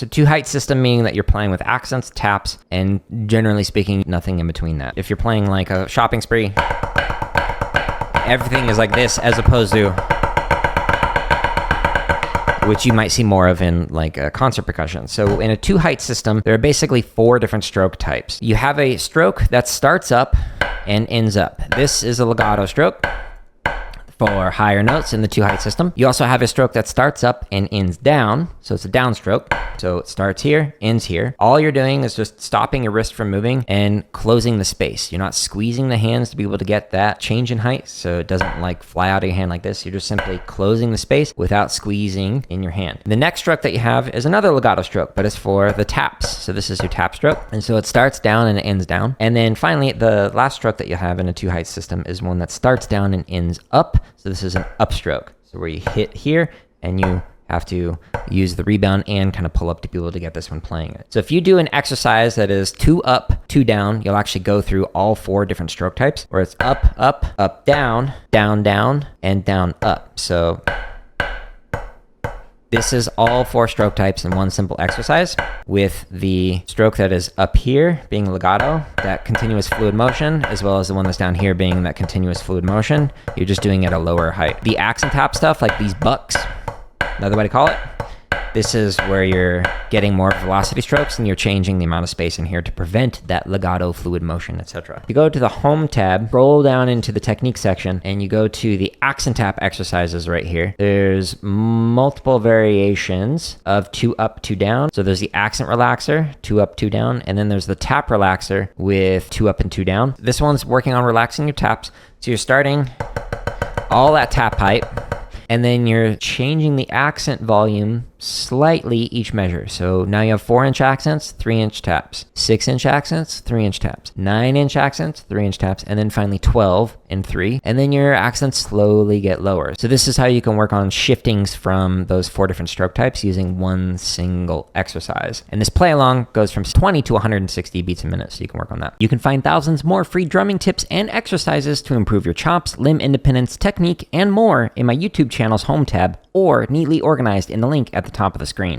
So two height system meaning that you're playing with accents, taps, and generally speaking, nothing in between that. If you're playing like a shopping spree, everything is like this as opposed to, which you might see more of in like a concert percussion. So in a two height system, there are basically 4 different stroke types. You have a stroke that starts up and ends up. This is a legato stroke for higher notes in the two height system. You also have a stroke that starts up and ends down. So it's a downstroke. So it starts here, ends here. All you're doing is just stopping your wrist from moving and closing the space. You're not squeezing the hands to be able to get that change in height. So it doesn't like fly out of your hand like this. You're just simply closing the space without squeezing in your hand. The next stroke that you have is another legato stroke, but it's for the taps. So this is your tap stroke. And so it starts down and it ends down. And then finally, the last stroke that you have in a two height system is one that starts down and ends up. So this is an upstroke. So where you hit here and you have to use the rebound and kind of pull up to be able to get this one playing it. So if you do an exercise that is 2 up, 2 down, you'll actually go through all 4 different stroke types, where it's up, up, up, down, down, down, and down, up. So this is all 4 stroke types in one simple exercise, with the stroke that is up here being legato, that continuous fluid motion, as well as the one that's down here being that continuous fluid motion. You're just doing it at a lower height. The accent tap stuff, like these bucks, another way to call it, this is where you're getting more velocity strokes and you're changing the amount of space in here to prevent that legato fluid motion, etc. You go to the home tab, scroll down into the technique section, and you go to the accent tap exercises right here. There's multiple variations of 2 up, 2 down. So there's the accent relaxer, 2 up, 2 down, and then there's the tap relaxer with 2 up and 2 down. This one's working on relaxing your taps. So you're starting all that tap height, and then you're changing the accent volume slightly each measure. So now you have 4-inch accents, 3-inch taps, 6-inch accents, 3-inch taps, 9-inch accents, 3-inch taps, and then finally 12 and 3. And then your accents slowly get lower. So this is how you can work on shiftings from those 4 different stroke types using one single exercise. And this play along goes from 20 to 160 beats a minute, so you can work on that. You can find thousands more free drumming tips and exercises to improve your chops, limb independence, technique, and more in my YouTube channel's home tab, or neatly organized in the link at the top of the screen.